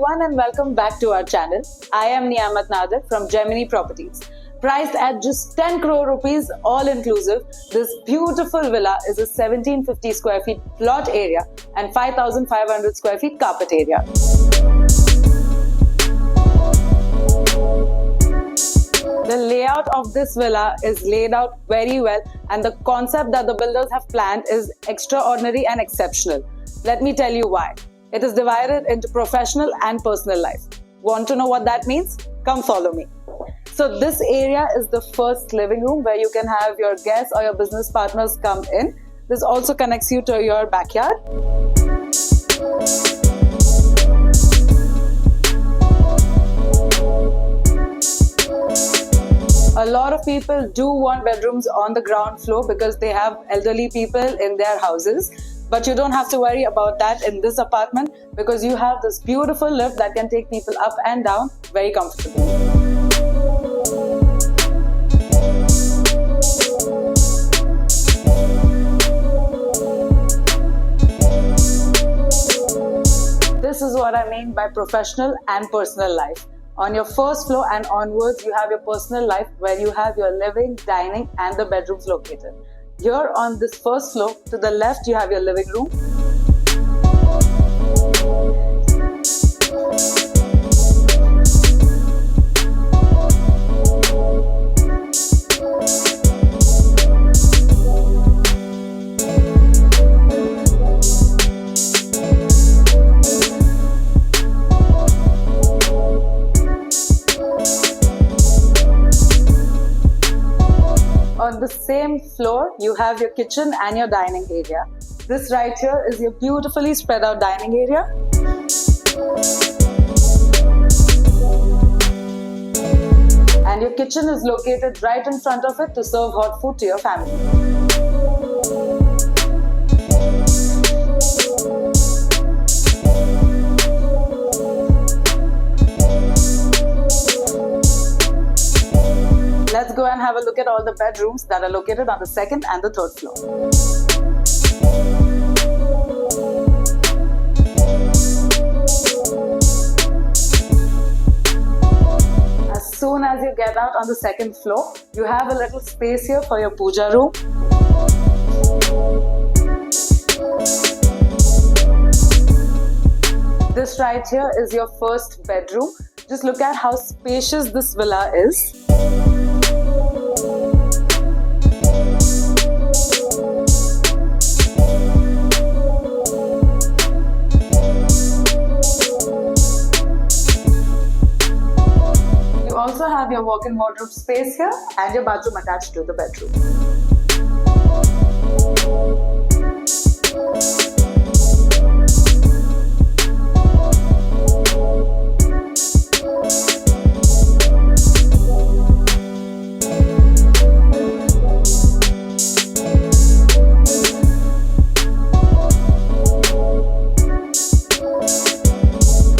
everyone and welcome back to our channel. I am Niyamat Nadir from Gemini Properties. Priced at just 10 crore rupees all inclusive, this beautiful villa is a 1750 square feet plot area and 5500 square feet carpet area. The layout of this villa is laid out very well and the concept that the builders have planned is extraordinary and exceptional. Let me tell you why. It is divided into professional and personal life. Want to know what that means? Come follow me. So this area is the first living room where you can have your guests or your business partners come in. This also connects you to your backyard. A lot of people do want bedrooms on the ground floor because they have elderly people in their houses. But you don't have to worry about that in this apartment because you have this beautiful lift that can take people up and down very comfortably. This is what I mean by professional and personal life. On your first floor and onwards, you have your personal life where you have your living, dining and the bedrooms located. Here on this first floor, to the left, you have your living room. On the same floor, you have your kitchen and your dining area. This right here is your beautifully spread out dining area. And your kitchen is located right in front of it to serve hot food to your family. Let's go and have a look at all the bedrooms that are located on the second and the third floor. As soon as you get out on the second floor, you have a little space here for your puja room. This right here is your first bedroom. Just look at how spacious this villa is. You also have your walk-in wardrobe space here and your bathroom attached to the bedroom.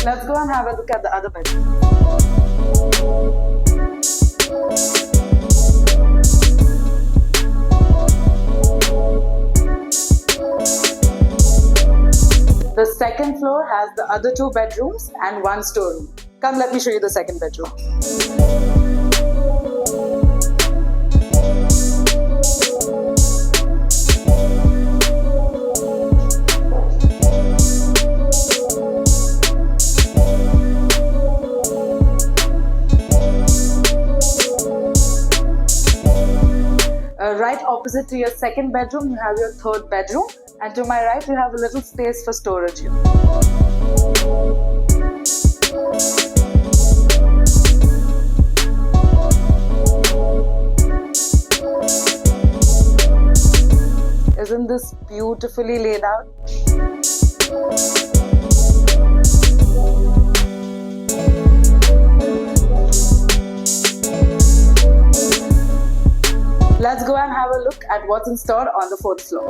Let's go and have a look at the other bedroom. The second floor has the other two bedrooms and one storeroom. Come, let me show you the second bedroom. Right opposite to your second bedroom, you have your third bedroom, and to my right, you have a little space for storage here. Isn't this beautifully laid out? Let's go and have a look at what's in store on the fourth floor.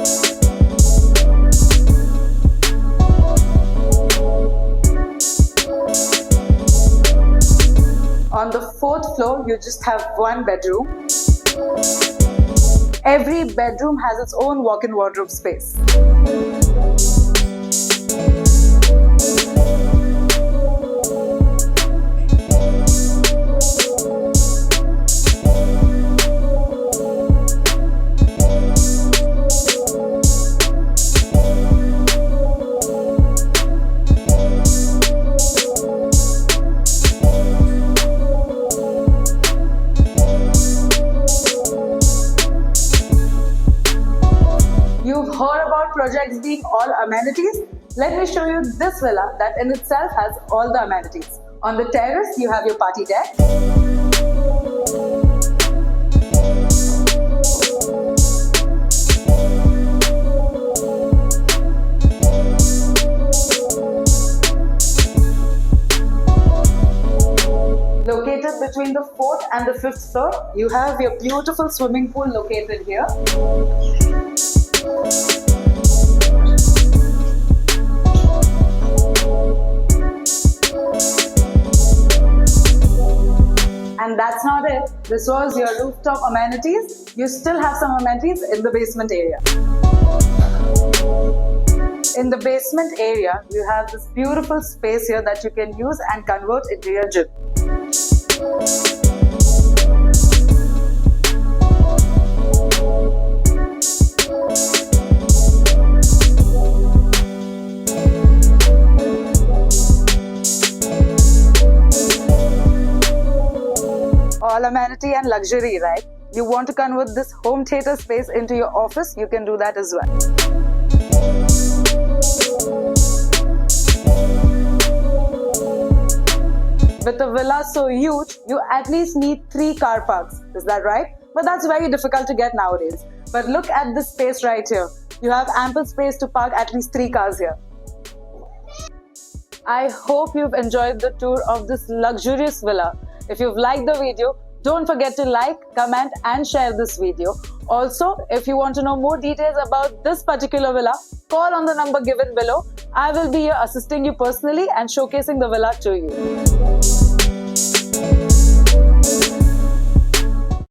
On the fourth floor, you just have one bedroom. Every bedroom has its own walk-in wardrobe space. The 2 projects being all amenities, let me show you this villa that in itself has all the amenities. On the terrace, you have your party deck. Located between the 4th and the 5th floor, you have your beautiful swimming pool located here. And that's not it. This was your rooftop amenities. You still have some amenities in the basement area. In the basement area, you have this beautiful space here that you can use and convert into your gym. All amenity and luxury, right? You want to convert this home theater space into your office, you can do that as well. With a villa so huge, you at least need 3 car parks. Is that right? But that's very difficult to get nowadays. But look at this space right here. You have ample space to park at least 3 cars here. I hope you've enjoyed the tour of this luxurious villa. If you've liked the video, don't forget to like, comment and share this video. Also, if you want to know more details about this particular villa, call on the number given below. I will be here assisting you personally and showcasing the villa to you.